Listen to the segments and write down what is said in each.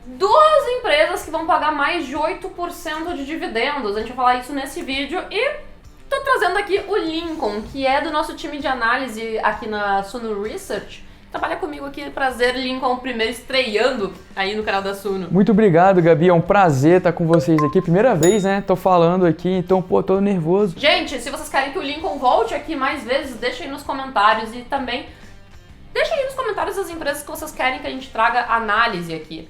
duas empresas que vão pagar mais de 8% de dividendos. A gente vai falar isso nesse vídeo e tô trazendo aqui o Lincoln, que é do nosso time de análise aqui na Suno Research. Trabalha comigo aqui, prazer, Lincoln, primeiro estreando aí no canal da Suno. Muito obrigado, Gabi, é um prazer estar com vocês aqui. Primeira vez, né, tô falando aqui, então, tô nervoso. Gente, se vocês querem que o Lincoln volte aqui mais vezes, deixa aí nos comentários e também deixa aí nos comentários as empresas que vocês querem que a gente traga análise aqui.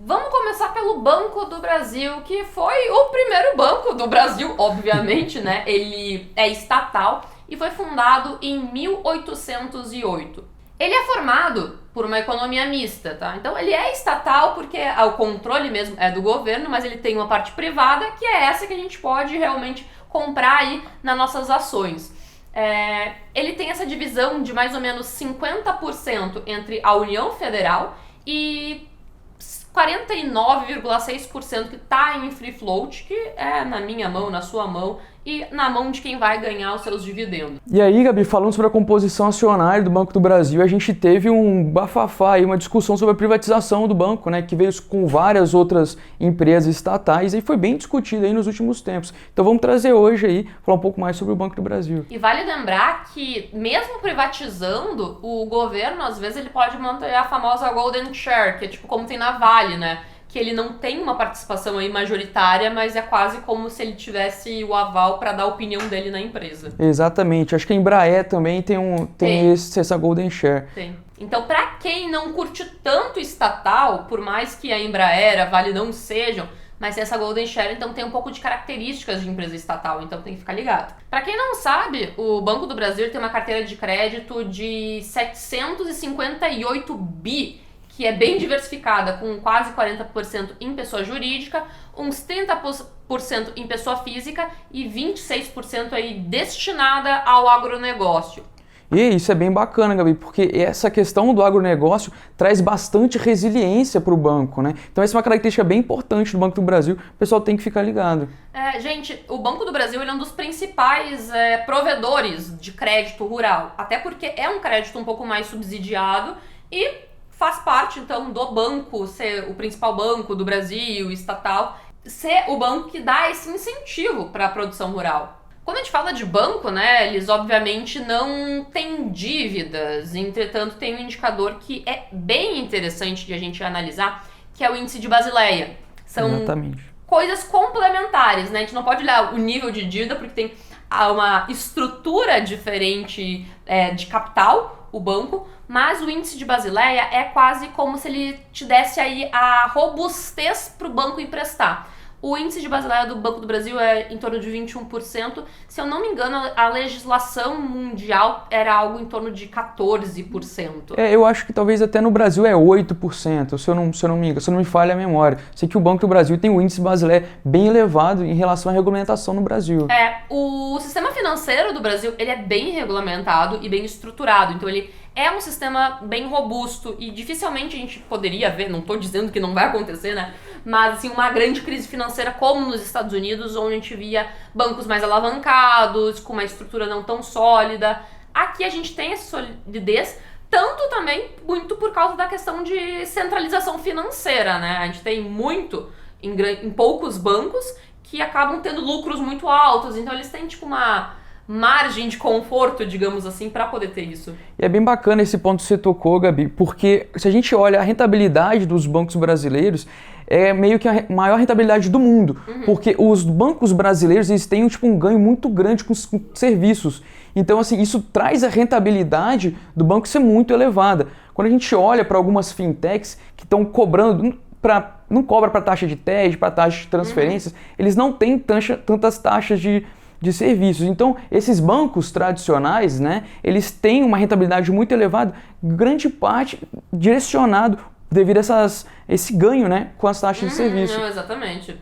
Vamos começar pelo Banco do Brasil, que foi o primeiro banco do Brasil, obviamente, né? Ele é estatal e foi fundado em 1808. Ele é formado por uma economia mista, tá? Então ele é estatal porque o controle mesmo é do governo, mas ele tem uma parte privada que é essa que a gente pode realmente comprar aí nas nossas ações. Ele tem essa divisão de mais ou menos 50% entre a União Federal e 49,6% que está em free float, que é na minha mão, na sua mão e na mão de quem vai ganhar os seus dividendos. E aí, Gabi, falando sobre a composição acionária do Banco do Brasil, a gente teve um bafafá aí, uma discussão sobre a privatização do banco, né, que veio com várias outras empresas estatais e foi bem discutida aí nos últimos tempos. Então vamos trazer hoje aí, falar um pouco mais sobre o Banco do Brasil. E vale lembrar que mesmo privatizando, o governo às vezes ele pode manter a famosa Golden Share, que é tipo como tem na Vale, né? Que ele não tem uma participação aí majoritária, mas é quase como se ele tivesse o aval para dar a opinião dele na empresa. Exatamente. Acho que a Embraer também tem essa Golden Share. Tem. Então, para quem não curte tanto estatal, por mais que a Embraer, a Vale não sejam, mas essa Golden Share, então, tem um pouco de características de empresa estatal, então tem que ficar ligado. Para quem não sabe, o Banco do Brasil tem uma carteira de crédito de 758 bi, que é bem diversificada, com quase 40% em pessoa jurídica, uns 30% em pessoa física e 26% aí destinada ao agronegócio. E isso é bem bacana, Gabi, porque essa questão do agronegócio traz bastante resiliência para o banco, né? Então essa é uma característica bem importante do Banco do Brasil, o pessoal tem que ficar ligado. Gente, o Banco do Brasil ele é um dos principais provedores de crédito rural, até porque é um crédito um pouco mais subsidiado e faz parte, então, do banco ser o principal banco do Brasil, estatal, ser o banco que dá esse incentivo para a produção rural. Quando a gente fala de banco, né, eles obviamente não têm dívidas, entretanto tem um indicador que é bem interessante de a gente analisar, que é o índice de Basileia. São coisas complementares, né, a gente não pode olhar o nível de dívida porque tem uma estrutura diferente de capital, o banco, mas o índice de Basileia é quase como se ele te desse aí a robustez para o banco emprestar. O índice de Basileia do Banco do Brasil é em torno de 21%. Se eu não me engano, a legislação mundial era algo em torno de 14%. Eu acho que talvez até no Brasil é 8%, se eu não me falha a memória. Sei que o Banco do Brasil tem um índice Basileia bem elevado em relação à regulamentação no Brasil. O sistema financeiro do Brasil, ele é bem regulamentado e bem estruturado, então ele é um sistema bem robusto e dificilmente a gente poderia ver, não estou dizendo que não vai acontecer, né? Mas assim, uma grande crise financeira como nos Estados Unidos, onde a gente via bancos mais alavancados, com uma estrutura não tão sólida. Aqui a gente tem essa solidez, tanto também muito por causa da questão de centralização financeira, né? A gente tem muito em poucos bancos que acabam tendo lucros muito altos, então eles têm tipo uma margem de conforto, digamos assim, para poder ter isso. E é bem bacana esse ponto que você tocou, Gabi, porque se a gente olha a rentabilidade dos bancos brasileiros, é meio que a maior rentabilidade do mundo, porque os bancos brasileiros eles têm um ganho muito grande com serviços. Então, assim, isso traz a rentabilidade do banco ser muito elevada. Quando a gente olha para algumas fintechs que estão cobrando, não cobra para taxa de TED, para taxa de transferências, eles não têm tantas taxas de serviços. Então, esses bancos tradicionais, né, eles têm uma rentabilidade muito elevada, grande parte direcionado devido a esse ganho, né, com as taxas de serviço. Exatamente.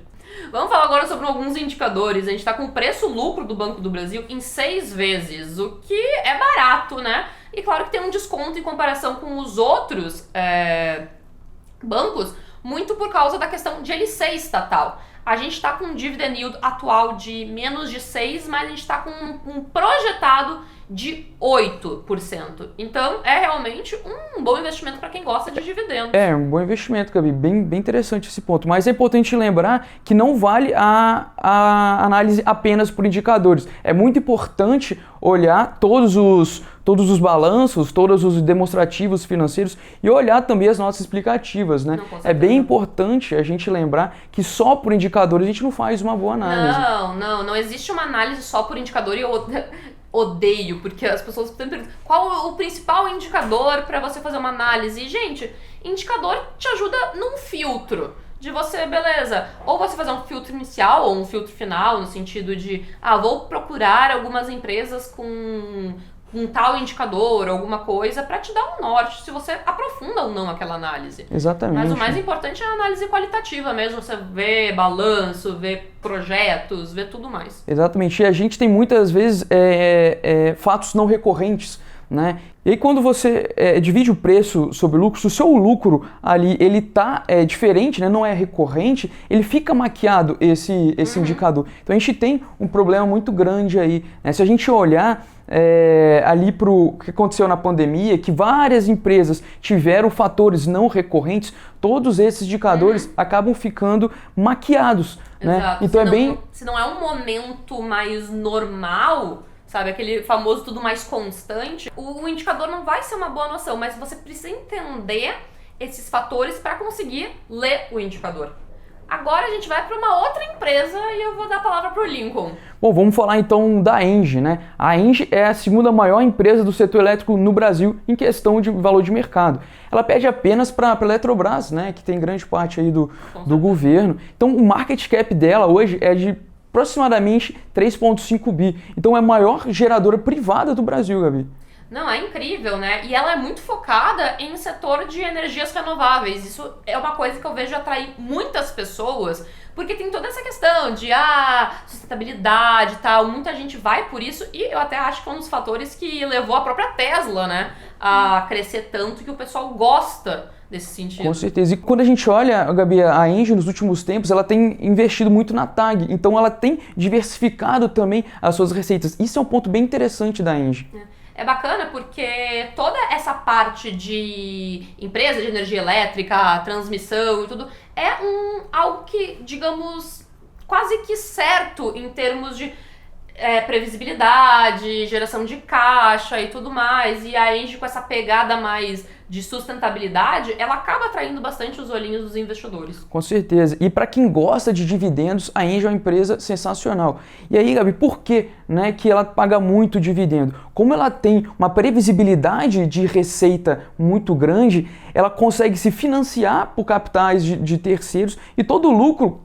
Vamos falar agora sobre alguns indicadores. A gente está com o preço-lucro do Banco do Brasil em 6 vezes, o que é barato, né? E claro que tem um desconto em comparação com os outros bancos, muito por causa da questão de ele ser estatal. A gente está com um dividend yield atual de menos de 6, mas a gente está com um projetado de 8%. Então, é realmente um bom investimento para quem gosta de dividendos. É, um bom investimento, Gabi. Bem interessante esse ponto. Mas é importante lembrar que não vale a análise apenas por indicadores. É muito importante olhar todos os balanços, todos os demonstrativos financeiros e olhar também as notas explicativas, né? É bem importante a gente lembrar que só por indicadores a gente não faz uma boa análise. Não existe uma análise só por indicador e eu odeio, porque as pessoas sempre perguntam qual o principal indicador para você fazer uma análise. E, gente, indicador te ajuda num filtro. De você, beleza, ou você fazer um filtro inicial ou um filtro final, no sentido de, vou procurar algumas empresas com um tal indicador, alguma coisa, para te dar um norte, se você aprofunda ou não aquela análise. Exatamente. Mas o mais importante é a análise qualitativa mesmo, você vê balanço, vê projetos, vê tudo mais. Exatamente, e a gente tem muitas vezes fatos não recorrentes, né? E aí quando você divide o preço sobre o lucro, se o seu lucro ali ele tá diferente, né, não é recorrente, ele fica maquiado esse indicador. Então a gente tem um problema muito grande aí, né? Se a gente olhar ali para o que aconteceu na pandemia, que várias empresas tiveram fatores não recorrentes, todos esses indicadores acabam ficando maquiados, né? Então se não é um momento mais normal, sabe, aquele famoso tudo mais constante, o indicador não vai ser uma boa noção, mas você precisa entender esses fatores para conseguir ler o indicador. Agora a gente vai para uma outra empresa e eu vou dar a palavra para o Lincoln. Bom, vamos falar então da ENGIE, né? A ENGIE é a segunda maior empresa do setor elétrico no Brasil em questão de valor de mercado. Ela perde apenas para a Eletrobras, né? Que tem grande parte aí do governo. Então o market cap dela hoje é de aproximadamente 3,5 bi. Então é a maior geradora privada do Brasil, Gabi. Não, é incrível, né? E ela é muito focada em setor de energias renováveis. Isso é uma coisa que eu vejo atrair muitas pessoas, porque tem toda essa questão de sustentabilidade e tal. Muita gente vai por isso e eu até acho que foi um dos fatores que levou a própria Tesla, né, a crescer tanto que o pessoal gosta desse sentido. Com certeza. E quando a gente olha, Gabi, a ENGIE nos últimos tempos, ela tem investido muito na TAG. Então ela tem diversificado também as suas receitas. Isso é um ponto bem interessante da ENGIE. É bacana porque toda essa parte de empresa de energia elétrica, transmissão e tudo, é algo que, digamos, quase que certo em termos de previsibilidade, geração de caixa e tudo mais. E a ENGIE, com essa pegada mais de sustentabilidade, ela acaba atraindo bastante os olhinhos dos investidores. Com certeza. E para quem gosta de dividendos, a ENGIE é uma empresa sensacional. E aí, Gabi, por que, né, que ela paga muito dividendo? Como ela tem uma previsibilidade de receita muito grande, ela consegue se financiar por capitais de terceiros e todo lucro,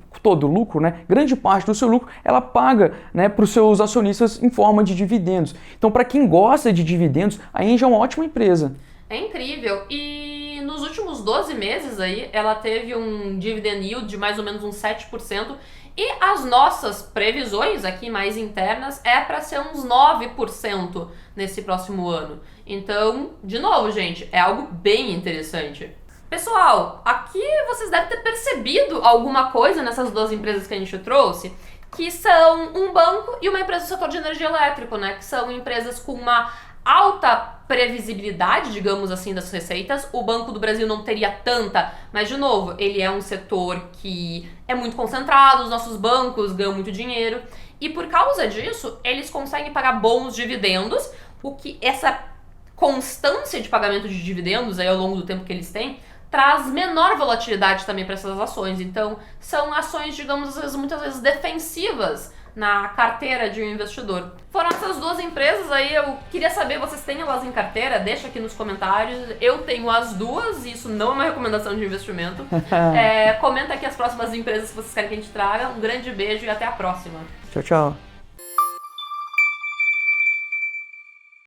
né, grande parte do seu lucro, ela paga, né, para os seus acionistas em forma de dividendos. Então, para quem gosta de dividendos, a ENGIE é uma ótima empresa. É incrível. E nos últimos 12 meses aí, ela teve um dividend yield de mais ou menos uns 7%. E as nossas previsões aqui mais internas é para ser uns 9% nesse próximo ano. Então, de novo, gente, é algo bem interessante. Pessoal, aqui vocês devem ter percebido alguma coisa nessas duas empresas que a gente trouxe, que são um banco e uma empresa do setor de energia elétrica, né? Que são empresas com uma alta previsibilidade, digamos assim, das receitas. O Banco do Brasil não teria tanta, mas, de novo, ele é um setor que é muito concentrado, os nossos bancos ganham muito dinheiro, e por causa disso, eles conseguem pagar bons dividendos, o que essa constância de pagamento de dividendos aí ao longo do tempo que eles têm, traz menor volatilidade também para essas ações. Então, são ações, digamos, muitas vezes defensivas na carteira de um investidor. Foram essas duas empresas aí, eu queria saber, vocês têm elas em carteira? Deixa aqui nos comentários. Eu tenho as duas, e isso não é uma recomendação de investimento. Comenta aqui as próximas empresas que vocês querem que a gente traga. Um grande beijo e até a próxima. Tchau, tchau.